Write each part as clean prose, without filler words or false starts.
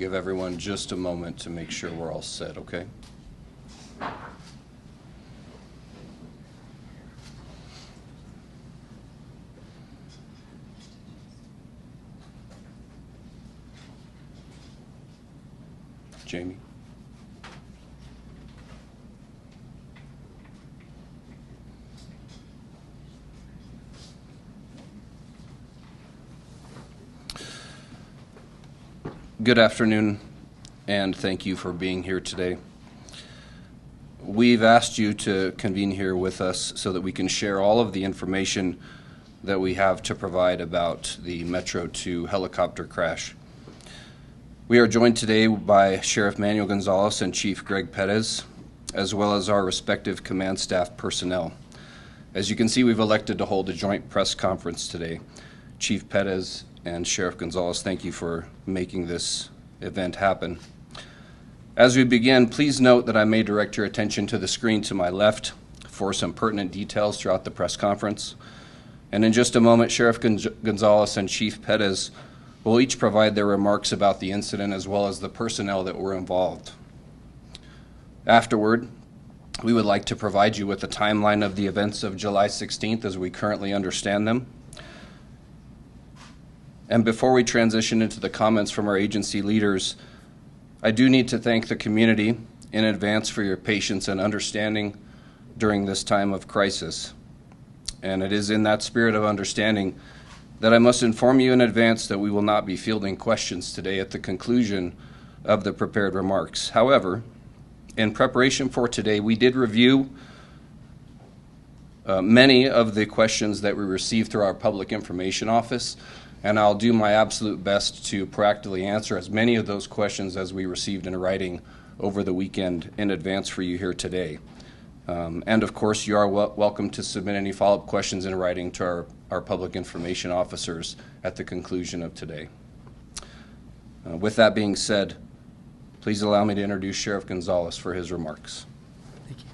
give everyone just a moment to make sure we're all set, okay? Jamie? Good afternoon, and thank you for being here today. We've asked you to convene here with us so that we can share all of the information that we have to provide about the Metro 2 helicopter crash. We are joined today by Sheriff Manuel Gonzales and Chief Greg Perez, as well as our respective command staff personnel. As you can see, we've elected to hold a joint press conference today. Chief Perez and Sheriff Gonzales, thank you for making this event happen. As we begin, please note that I may direct your attention to the screen to my left for some pertinent details throughout the press conference. And in just a moment, Sheriff Gonzales and Chief Perez will each provide their remarks about the incident as well as the personnel that were involved. Afterward, we would like to provide you with a timeline of the events of July 16th as we currently understand them. And before we transition into the comments from our agency leaders, I do need to thank the community in advance for your patience and understanding during this time of crisis. And it is in that spirit of understanding that I must inform you in advance that we will not be fielding questions today at the conclusion of the prepared remarks. However, in preparation for today, we did review many of the questions that we received through our public information office, and I'll do my absolute best to proactively answer as many of those questions as we received in writing over the weekend in advance for you here today. And of course, you are welcome to submit any follow-up questions in writing to our public information officers at the conclusion of today. With that being said, please allow me to introduce Sheriff Gonzales for his remarks. Thank you.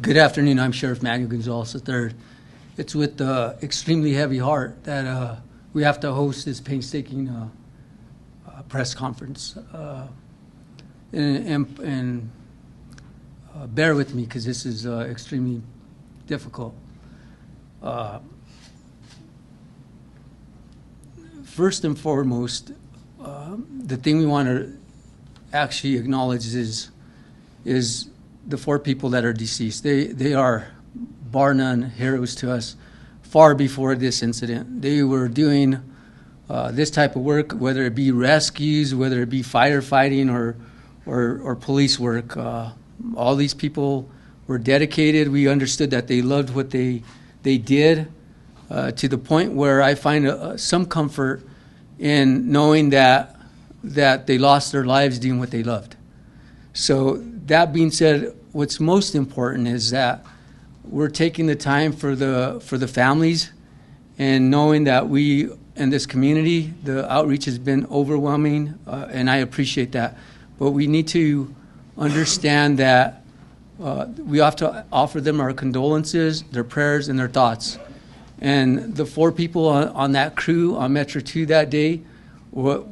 Good afternoon. I'm Sheriff Manuel Gonzales III. It's with extremely heavy heart that we have to host this painstaking press conference. And bear with me because this is extremely difficult. First and foremost, the thing we want to actually acknowledge is the 4 people that are deceased. They are, bar none, heroes to us far before this incident. They were doing this type of work, whether it be rescues, whether it be firefighting or police work. All these people were dedicated. We understood that they loved what they did to the point where I find some comfort in knowing that they lost their lives doing what they loved. So that being said, what's most important is that we're taking the time for the families, and knowing that we in this community, the outreach has been overwhelming, and I appreciate that. But we need to understand that we have to offer them our condolences, their prayers, and their thoughts. And the 4 people on that crew on Metro 2 that day,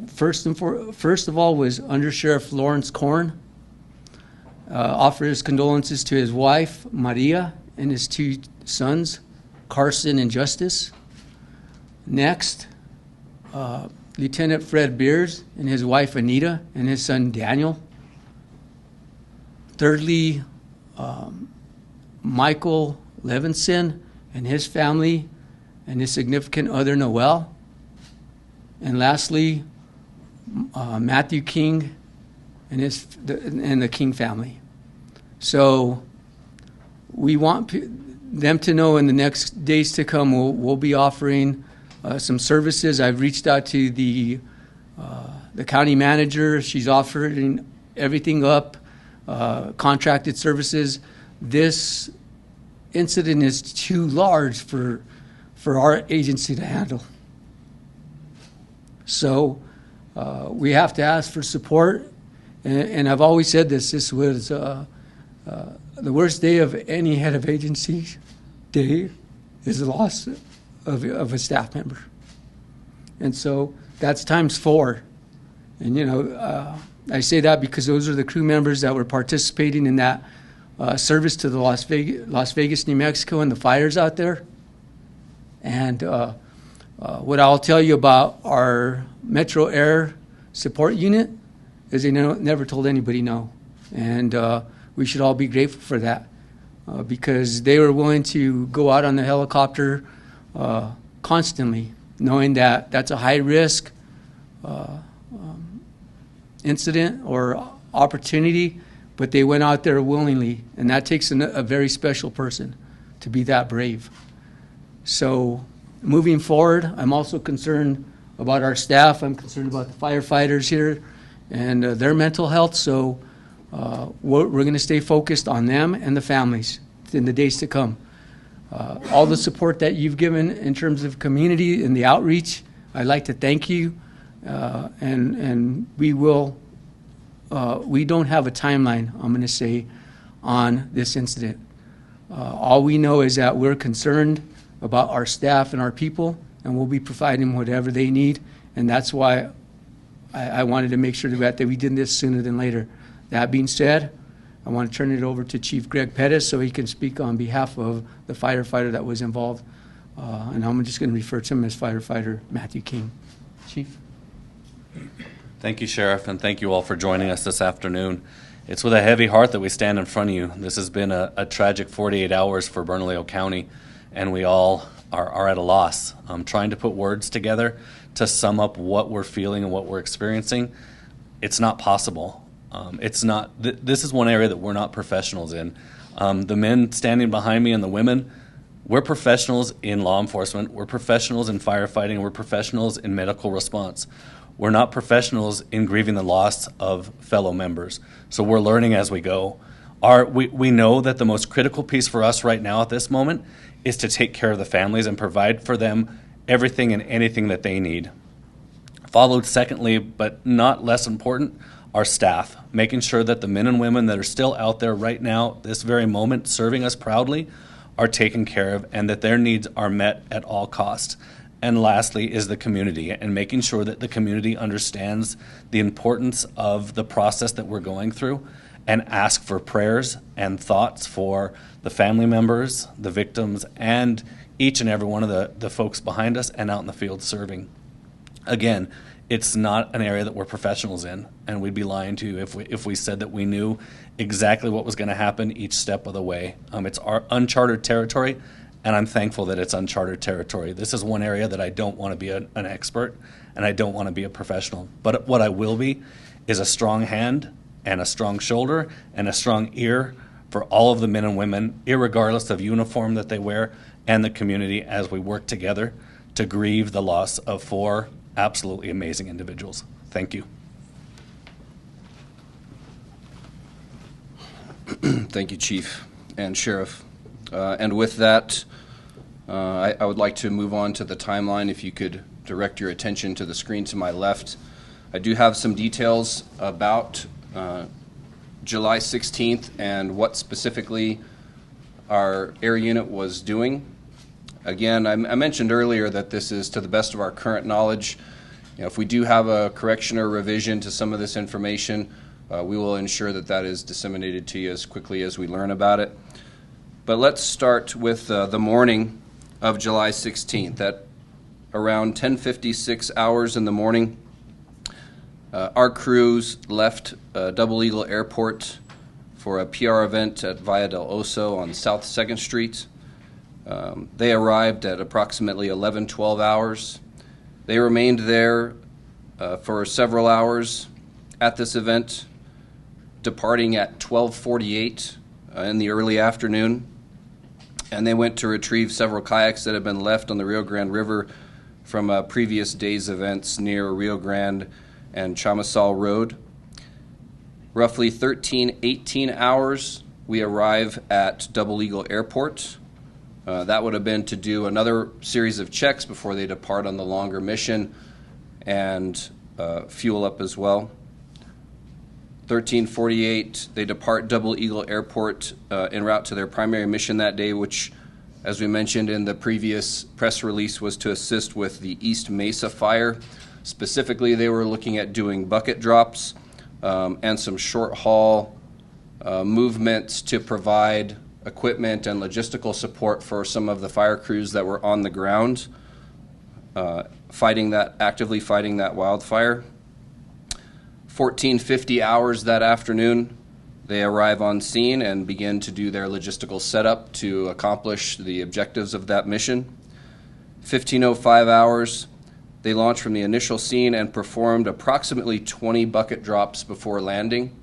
first of all was Under Sheriff Lawrence Korn. Offer his condolences to his wife, Maria, and his 2 sons, Carson and Justice. Next, Lieutenant Fred Beers and his wife, Anita, and his son, Daniel. Thirdly, Michael Levinson and his family and his significant other, Noel. And lastly, Matthew King and the King family. So we want them to know in the next days to come we'll be offering some services. I've reached out to the county manager. She's offering everything up, contracted services. This incident is too large for our agency to handle. So we have to ask for support. And I've always said this was the worst day of any head of agency day is the loss of a staff member. And so that's times 4. And, you know, I say that because those are the crew members that were participating in that service to the Las Vegas, New Mexico, and the fires out there. And what I'll tell you about our Metro Air Support Unit is they never told anybody no. And we should all be grateful for that because they were willing to go out on the helicopter constantly, knowing that that's a high-risk incident or opportunity, but they went out there willingly, and that takes a very special person to be that brave. So moving forward, I'm also concerned about our staff. I'm concerned about the firefighters here and their mental health, so we're going to stay focused on them and the families in the days to come. All the support that you've given in terms of community and the outreach, I'd like to thank you. And we will, we don't have a timeline, I'm going to say, on this incident. All we know is that we're concerned about our staff and our people, and we'll be providing whatever they need. And that's why I wanted to make sure that we did this sooner than later. That being said, I want to turn it over to Chief Greg Perez so he can speak on behalf of the firefighter that was involved. And I'm just going to refer to him as Firefighter Matthew King. Chief. Thank you, Sheriff, and thank you all for joining us this afternoon. It's with a heavy heart that we stand in front of you. This has been a tragic 48 hours for Bernalillo County, and we all are at a loss. Trying to put words together to sum up what we're feeling and what we're experiencing, it's not possible. This is one area that we're not professionals in. The men standing behind me and the women, we're professionals in law enforcement, we're professionals in firefighting, we're professionals in medical response. We're not professionals in grieving the loss of fellow members. So we're learning as we go. We know that the most critical piece for us right now at this moment is to take care of the families and provide for them everything and anything that they need. Followed secondly, but not less important, our staff, making sure that the men and women that are still out there right now, this very moment, serving us proudly, are taken care of and that their needs are met at all costs. And lastly is the community and making sure that the community understands the importance of the process that we're going through and ask for prayers and thoughts for the family members, the victims, and each and every one of the folks behind us and out in the field serving. Again, it's not an area that we're professionals in, and we'd be lying to you if we said that we knew exactly what was going to happen each step of the way. It's our uncharted territory, and I'm thankful that it's uncharted territory. This is one area that I don't want to be an expert, and I don't want to be a professional. But what I will be is a strong hand and a strong shoulder and a strong ear for all of the men and women, irregardless of uniform that they wear, and the community as we work together to grieve the loss of 4 absolutely amazing individuals. Thank you. Thank you, Chief and Sheriff. And with that, I would like to move on to the timeline. If you could direct your attention to the screen to my left. I do have some details about July 16th and what specifically our air unit was doing. Again, I mentioned earlier that this is to the best of our current knowledge. You know, if we do have a correction or revision to some of this information, we will ensure that that is disseminated to you as quickly as we learn about it. But let's start with the morning of July 16th. At around 10:56 hours in the morning, our crews left Double Eagle Airport for a PR event at Valle del Oso on South 2nd Street. They arrived at approximately 11-12 hours. They remained there for several hours at this event, departing at 12:48 in the early afternoon. And they went to retrieve several kayaks that had been left on the Rio Grande River from a previous day's events near Rio Grande and Chamizal Road. Roughly 18 hours, we arrive at Double Eagle Airport. That would have been to do another series of checks before they depart on the longer mission and fuel up as well. 13:48, they depart Double Eagle Airport en route to their primary mission that day, which as we mentioned in the previous press release, was to assist with the East Mesa fire. Specifically, they were looking at doing bucket drops and some short haul movements to provide equipment and logistical support for some of the fire crews that were on the ground actively fighting that wildfire. 1450 hours that afternoon, they arrive on scene and begin to do their logistical setup to accomplish the objectives of that mission. 1505 hours, they launched from the initial scene and performed approximately 20 bucket drops before landing,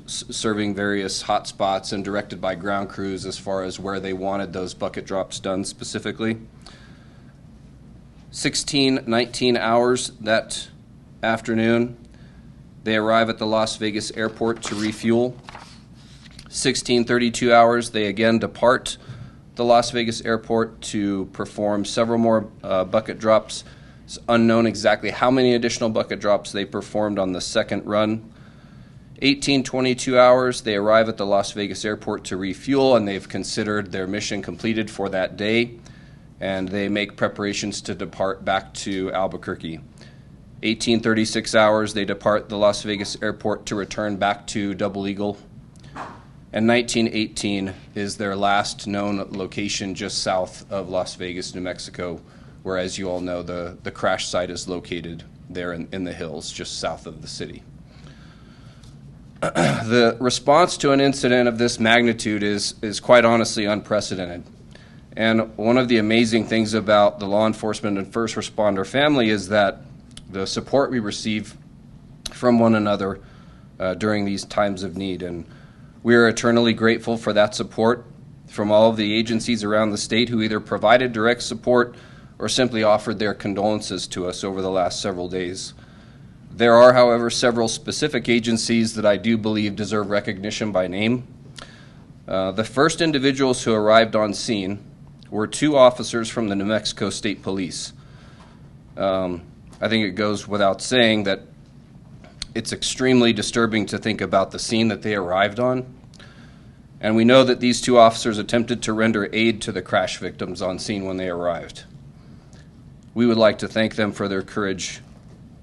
serving various hot spots and directed by ground crews as far as where they wanted those bucket drops done specifically. 1619 hours that afternoon, they arrive at the Las Vegas airport to refuel. 1632 hours, they again depart the Las Vegas airport to perform several more bucket drops. It's unknown exactly how many additional bucket drops they performed on the second run. 1822 hours, they arrive at the Las Vegas airport to refuel, and they've considered their mission completed for that day, and they make preparations to depart back to Albuquerque. 1836 hours, they depart the Las Vegas airport to return back to Double Eagle. And 1918 is their last known location just south of Las Vegas, New Mexico, where, as you all know, the crash site is located there in the hills just south of the city. The response to an incident of this magnitude is quite honestly unprecedented. And one of the amazing things about the law enforcement and first responder family is that the support we receive from one another during these times of need. And we are eternally grateful for that support from all of the agencies around the state who either provided direct support or simply offered their condolences to us over the last several days. There are, however, several specific agencies that I do believe deserve recognition by name. The first individuals who arrived on scene were two officers from the New Mexico State Police. I think it goes without saying that it's extremely disturbing to think about the scene that they arrived on. And we know that these two officers attempted to render aid to the crash victims on scene when they arrived. We would like to thank them for their courage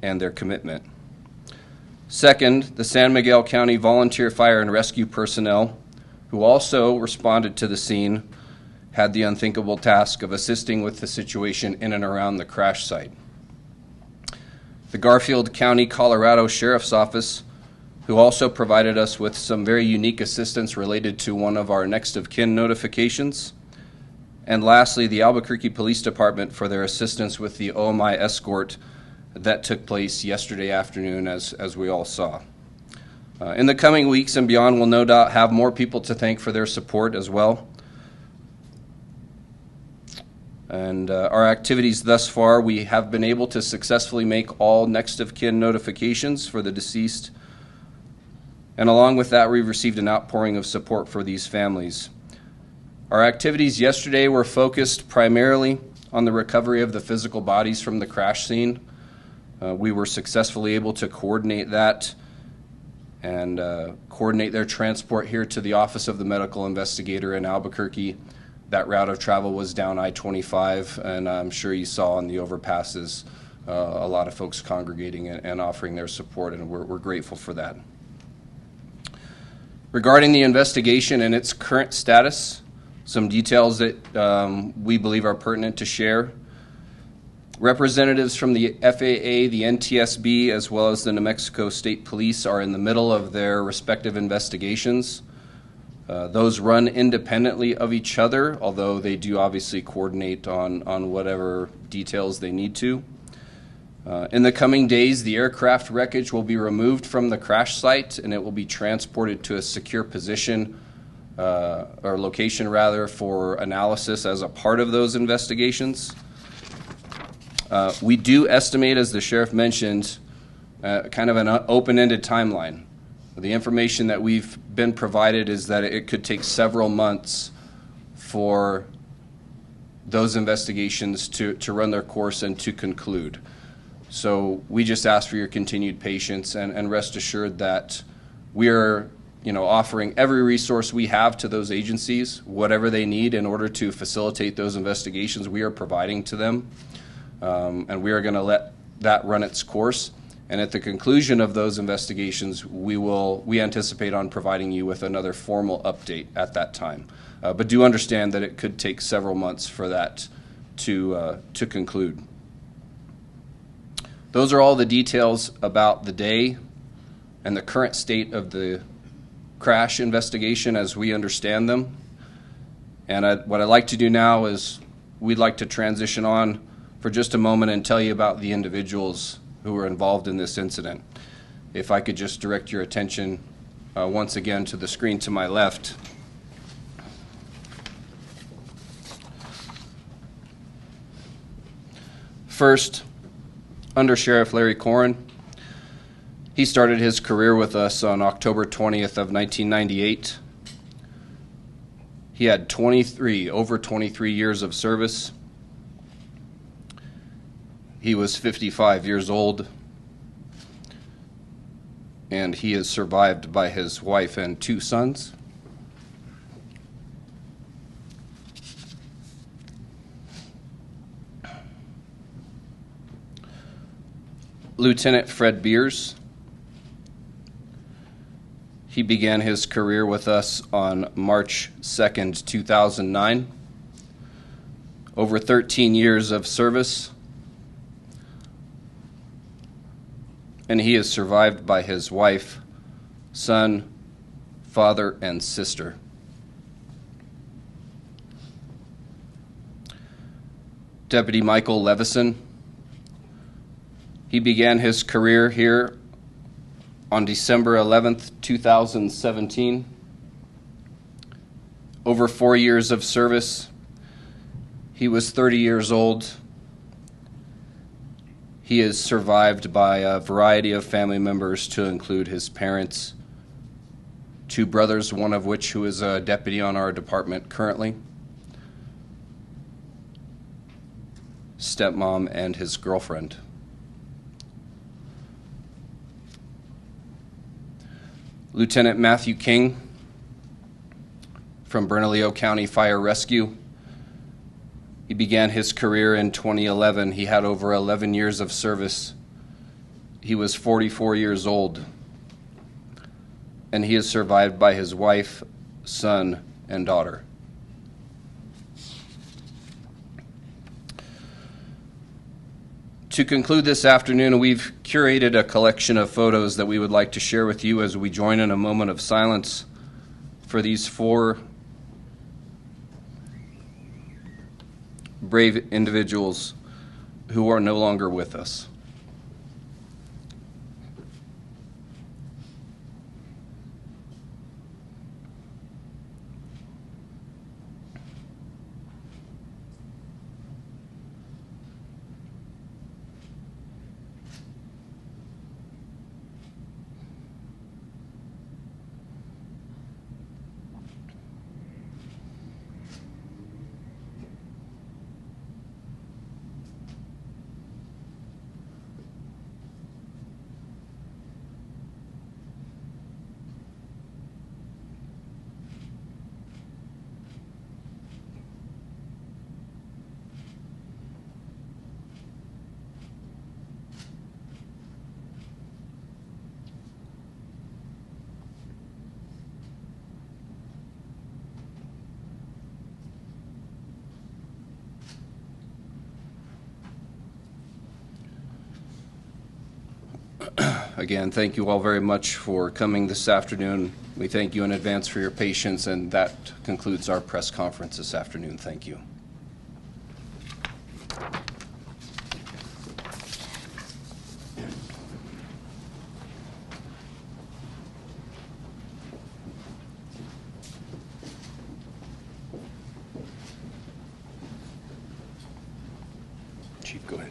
and their commitment. Second, the San Miguel County Volunteer Fire and Rescue personnel, who also responded to the scene, had the unthinkable task of assisting with the situation in and around the crash site. The Garfield County, Colorado Sheriff's Office, who also provided us with some very unique assistance related to one of our next of kin notifications. And lastly, the Albuquerque Police Department for their assistance with the OMI escort that took place yesterday afternoon, as we all saw. In the coming weeks and beyond, we'll no doubt have more people to thank for their support as well. And our activities thus far, we have been able to successfully make all next of kin notifications for the deceased. And along with that, we've received an outpouring of support for these families. Our activities yesterday were focused primarily on the recovery of the physical bodies from the crash scene. We were successfully able to coordinate that and coordinate their transport here to the Office of the Medical Investigator in Albuquerque. That route of travel was down I-25, and I'm sure you saw on the overpasses a lot of folks congregating and offering their support, and we're grateful for that. Regarding the investigation and its current status, some details that we believe are pertinent to share. Representatives from the FAA, the NTSB, as well as the New Mexico State Police are in the middle of their respective investigations. Those run independently of each other, although they do obviously coordinate on whatever details they need to. In the coming days, the aircraft wreckage will be removed from the crash site and it will be transported to a secure position, or location rather, for analysis as a part of those investigations. We do estimate, as the sheriff mentioned, kind of an open-ended timeline. The information that we've been provided is that it could take several months for those investigations to run their course and to conclude. So we just ask for your continued patience and rest assured that we are offering every resource we have to those agencies, whatever they need in order to facilitate those investigations, we are providing to them. And we are going to let that run its course. And at the conclusion of those investigations, we anticipate on providing you with another formal update at that time. But do understand that it could take several months for that to conclude. Those are all the details about the day and the current state of the crash investigation as we understand them. And what I'd like to do now is we'd like to transition on for just a moment and tell you about the individuals who were involved in this incident. If I could just direct your attention once again to the screen to my left. First, Under Sheriff Larry Corrin. He started his career with us on October 20th of 1998. He had over 23 years of service. He was 55 years old, and he is survived by his wife and 2 sons. Lieutenant Fred Beers. He began his career with us on March 2nd, 2009. Over 13 years of service, and he is survived by his wife, son, father, and sister. Deputy Michael Levison. He began his career here on December 11th, 2017. Over 4 years of service. He was 30 years old. He is survived by a variety of family members to include his parents, 2 brothers, one of which who is a deputy on our department currently, stepmom, and his girlfriend. Lieutenant Matthew King from Bernalillo County Fire Rescue. He began his career in 2011. He had over 11 years of service. He was 44 years old, and he is survived by his wife, son, and daughter. To conclude this afternoon, we've curated a collection of photos that we would like to share with you as we join in a moment of silence for these 4 brave individuals who are no longer with us. Again, thank you all very much for coming this afternoon. We thank you in advance for your patience, and that concludes our press conference this afternoon. Thank you. Chief, go ahead.